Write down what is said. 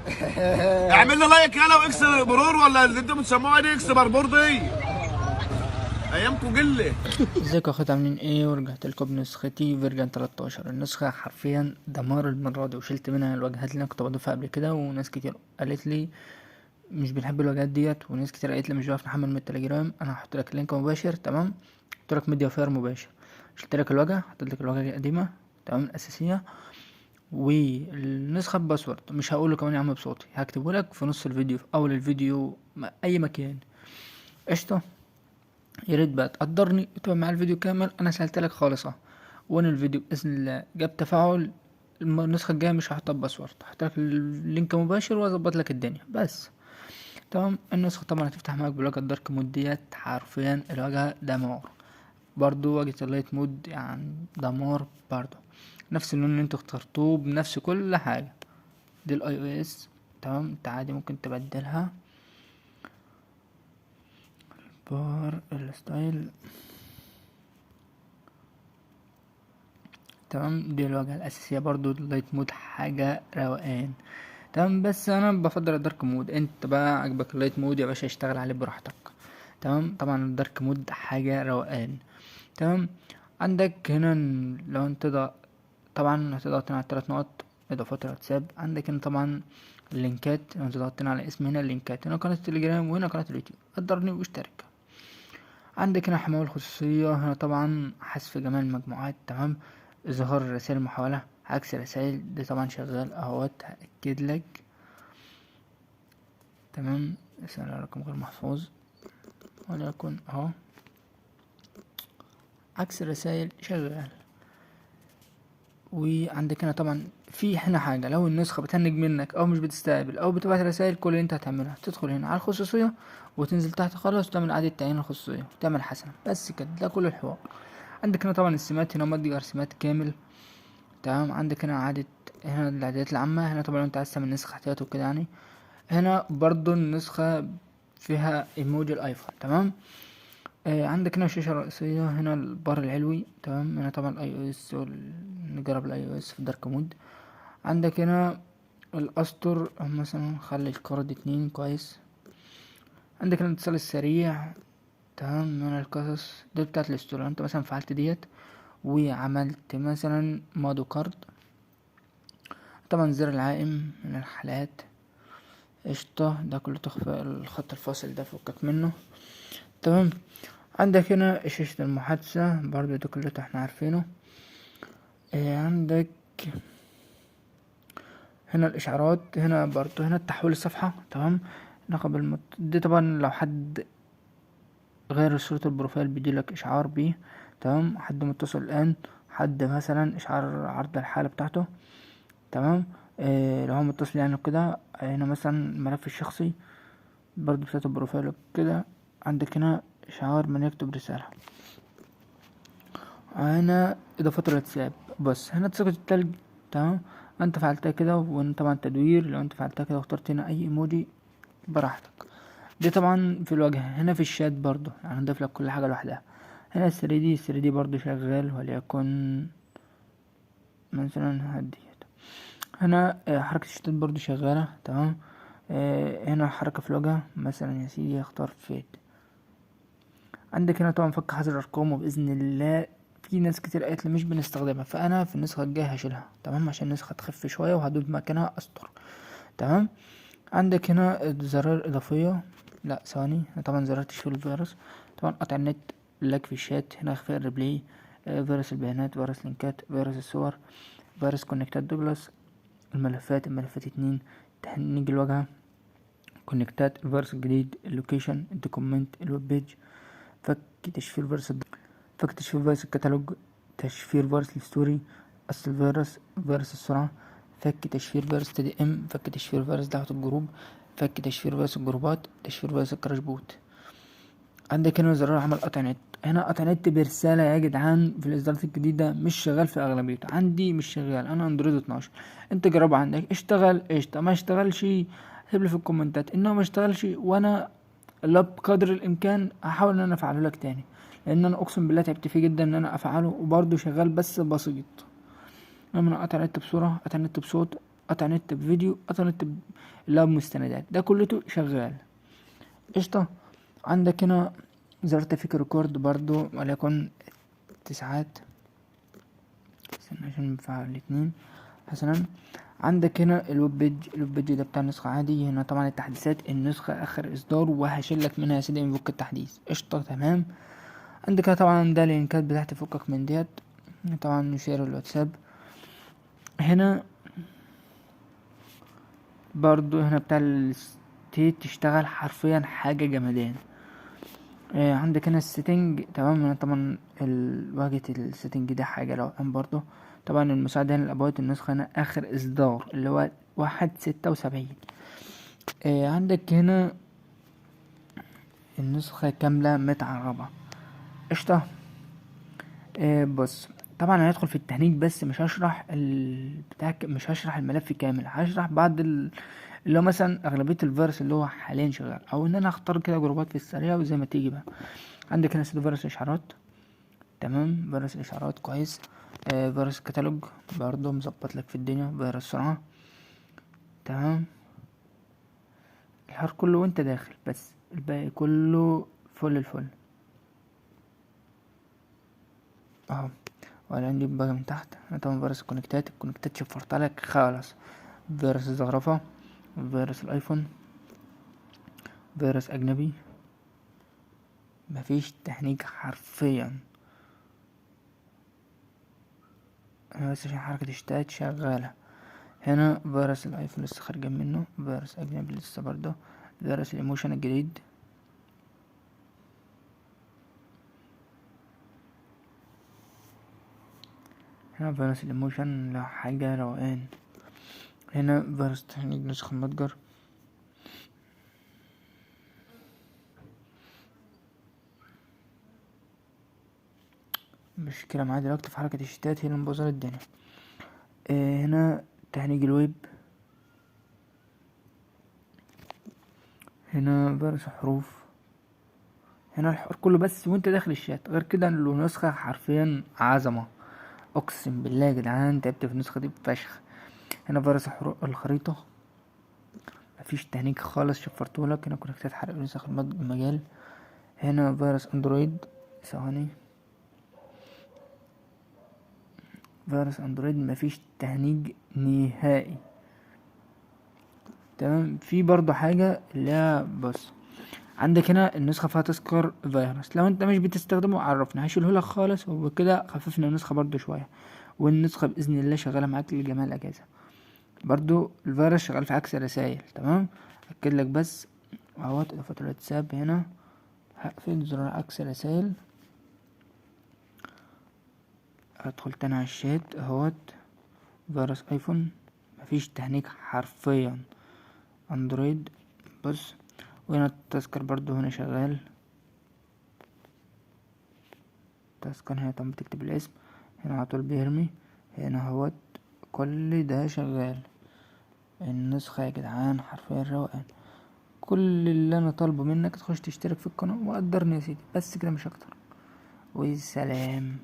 اعمل لي لايك يلا واكس مرور، ولا اللي انتوا بتسموها دي اكس بربور دي. ايامكم قله. ازيكم يا اخواتي، عاملين ايه؟ ورجعت لكم بنسختي فيرجن 13. النسخة حرفيا دمار المرة دي، وشلت منها الواجهات اللي انا كنت بضيفها قبل كده، وناس كتير قالت لي مش بنحب الواجهات ديت، وناس كتير قالت لي مش بعرف نحمل من التليجرام. انا هحط لك اللينك مباشر، تمام؟ هحط لك ميديا فاير مباشر. شلت لك الواجهة، حطيت لك الواجهة القديمة، تمام، الاساسية، والنسخة بباسورد. مش هقوله كمان يا عم بصوتي، هكتبه لك في نص الفيديو، في اول الفيديو، اي مكان. قشطة. يا ريت بقى تقدرني وتبقى معايا الفيديو كامل. انا سهلت لك خالص اهو. وانا الفيديو باذن الله جاب تفاعل، النسخه الجايه مش هحطها بباسورد، هحط لك اللينك مباشر واظبط لك الدنيا بس. تمام. النسخه طبعا هتفتح معاك بالواجهه الدارك مود ديت، حرفيا الواجهه دمار. برضو واجهه اللايت مود يعني دمار برضو، نفس اللون اللي انتوا اخترتوه بنفس كل حاجه. دي الاي او اس، تمام. انت عادي ممكن تبدلها بار الستايل، تمام. دي الواجهة الأساسية برضو، اللايت مود حاجة روقان، تمام. بس أنا بفضل الدارك مود. انت بقى عجبك اللايت مود يا باشا، اشتغل عليه براحتك، تمام. طبعا الدارك مود حاجة روقان، تمام. عندك هنا لو انت طبعا هتضغط هنا على التلات نقط اضافات الواتساب. عندك هنا طبعا اللينكات، لو انت ضغطت على اسم هنا اللينكات، هنا قناة التليجرام وهنا قناة اليوتيوب، قدرني واشترك. عندك هنا حماية الخصوصية، هنا طبعا حذف جميع المجموعات، تمام. إظهار الرسائل المحولة، عكس الرسائل دي طبعا شغال اهوت، هأكد لك، تمام. رسالة رقم غير محفوظ، وليكن اهو، عكس الرسائل شغال. وعندك هنا طبعا في هنا حاجة، لو النسخة بتهنج منك او مش بتستقبل او بتبعت رسائل، كل اللي انت هتعملها تدخل هنا على الخصوصية، وتنزل تحت خالص وتعمل اعادة تعيين الخصوصية وتعمل حسنة، بس كده، ده كل الحوار. عندك هنا طبعا السمات، هنا متجر سمات كامل، تمام. عندك هنا اعادة، هنا الاعدادات العامة، هنا طبعا لو انت عايز تعمل نسخة احتياطي وكده يعني. هنا برضو النسخة فيها ايموجي الايفون، تمام. عندك هنا الشاشة الرئيسية، هنا البار العلوي، تمام. هنا طبعا الاي او اس، نجرب الاي او اس في الدارك مود. عندك هنا الاسطر، مثلا خلي الكارد 2 كويس. عندك هنا الاتصال السريع، تمام. هنا القصص دي بتاعت الاسطورة، لو انت مثلا فعلت ديت وعملت مثلا مادو كارد. طبعا زر العائم من الحالات، قشطة. ده كله تخفى الخط الفاصل ده فكك منه، تمام. عندك هنا شاشة المحادثة برضو، ده كله احنا عارفينه. عندك هنا الاشعارات، هنا برضو هنا تحويل الصفحة، تمام. نقب دي طبعا لو حد غير صورة البروفايل بيجيلك اشعار بيه، تمام. حد متصل الان، حد مثلا اشعار عرض الحالة بتاعته، تمام. لو هو متصل يعني كده. هنا مثلا الملف الشخصي برضو بتاعت البروفايل كده. عندك هنا اشعار من يكتب رسالة. هنا اضافات الواتساب، بس هنا ثقة التلج، تمام. انت فعلتها كده، وانت طبعا تدوير، لو انت فعلتها كده واخترت هنا اي ايموجي براحتك. دي طبعا في الواجهة. هنا في الشات برضو يعني هنضيف لك كل حاجة لوحدها. هنا الثري دي برضو شغال، وليكن مثلا هدي هنا. حركة الشتات برضو شغالة، تمام. هنا حركة في الواجهة، مثلا يا سيدي اختار فيت. عندك هنا طبعا فك حظر الارقام، وباذن الله في ناس كتير قالت لي مش بنستخدمها، فانا في النسخه الجايه هشيلها، تمام، عشان النسخه تخف شويه وهدوب مكانها اسطر، تمام. عندك هنا زرار اضافيه، لا ثواني، طبعا زرار تشفير الفيروس، طبعا قطع النت، لاك في الشات، هنا اخفاء الريبلاي، فيروس البيانات، فيروس لينكات، فيروس الصور، فيروس كونكتات دوجلاس، الملفات 2، تهنيج الواجهه، كونكتات، الفيروس الجديد، اللوكيشن، الدوكومنت، الويب بيج، فك تشفير فيروس فك تشفير فيروس الكتالوج، تشفير فيروس الستوري، اصل الفيروس، فيروس السرعة، فك تشفير فيروس تي دي ام، فك تشفير فيروس دعوة الجروب، فك تشفير فيروس الجروبات، تشفير فيروس الكراش بوت. عندك هنا زرار عمل قطع نت، هنا قطع نت برسالة يا جدعان في الاصدارات الجديدة مش شغال في اغلبيته، عندي مش شغال، انا اندرويد 12. انت جربه عندك، اشتغل قشطة، ما اشتغلش سيب لي في الكومنتات انه ما اشتغلش، وانا لا بقدر الامكان هحاول ان انا افعله لك تاني، لان انا اقسم بالله تعبت فيه جدا ان انا افعله، وبرضه شغال بس بسيط. لما انا قطع نت بصورة، قطع نت بصوت، قطع نت بفيديو، قطع نت اللي هو بمستندات، ده كلته شغال قشطة. عندك هنا زر تفك ريكورد برضو، وليكن تسعات، استنى عشان نفعل الاتنين حسنا. عندك هنا الويب بيج ده بتاع النسخة عادي. هنا طبعا التحديثات، النسخة اخر اصدار وهشيلك منها يا سيدي مفك التحديث قشطة تمام. عندك هنا طبعا ده اللينكات بتاعت فكك من ديت، طبعا نشير الواتساب. هنا برضو هنا بتاع الستيت تشتغل حرفيا حاجة جمدان. عندك هنا السيتنج تمام. هنا طبعا واجهة السيتنج ده حاجة روقان برضو. طبعا المساعدة هنا الابوات النسخة هنا اخر اصدار اللي هو 1.76. عندك هنا النسخة كاملة متعربة قشطة. بص طبعا هندخل في التهنيج بس مش هشرح مش هشرح الملف كامل، هشرح بعض اللي هو مثلا اغلبية الفيروس اللي هو حاليا شغال، او ان انا اختار كده جروبات في السريع وزي ما تيجي بقى. عندك هنا سيدي فيروس اشعارات تمام، فيروس اشعارات كويس. فيروس كتالوج برضو مظبط لك في الدنيا. فيروس سرعة تمام، الحوار كله وانت داخل، بس الباقي كله فل الفل اهو. ولا عندي بقى من تحت انا طبعا فيروس الكونكتات شفرت لك خالص. فيروس الزخرفة، فيروس الايفون، فيروس اجنبي، مفيش تهنيج حرفيا. انا بس عشان حركة اشتات شغالة. هنا فيروس الايفون لسه خارجين منه، فيروس اجنبي لسه برضه، فيروس الايموشن الجديد. هنا فيروس الايموشن لا حاجة روقان. هنا فيروس تهنيج نسخ المتجر. مش كده معايا دلوقتي في حركة الشتات هي اللي مبوظة الدنيا. هنا تهنيج الويب. هنا فيروس حروف. هنا الحوار كله بس وانت داخل الشات، غير كده له نسخة حرفيا عظمة، اقسم بالله يا جدعان تعبت في النسخة دي فشخ. هنا فيروس الخريطة مفيش تهنيج خالص شفرتهولك. هنا كونكتات حرق نسخ المجال. هنا فيروس اندرويد، ثواني، فيروس اندرويد مفيش تهنيج نهائي تمام. في برضو حاجة اللي هي بص، عندك هنا النسخة فيها تذكر فيروس، لو انت مش بتستخدمه عرفنا هشيلهولك خالص، وبكده خففنا النسخة برضو شوية، والنسخة بإذن الله شغالة معاك لجميع الأجهزة. برضو الفيروس شغال في عكس الرسايل تمام. أكد لك بس اهوت اضافة الواتساب. هنا هقفل زرار عكس الرسايل، هدخل تاني على الشات اهوت. فيروس ايفون مفيش تهنيج حرفيا. اندرويد بص، وهنا التذكر برضو هنا شغال. التذكر هنا طبعا بتكتب الاسم، هنا على طول بيرمي. هنا اهوت كل ده شغال. النسخة يا جدعان حرفيا روقان. كل اللي انا طالبه منك تخش تشترك في القناة وقدرني يا سيدي، بس كده مش اكتر. والسلام.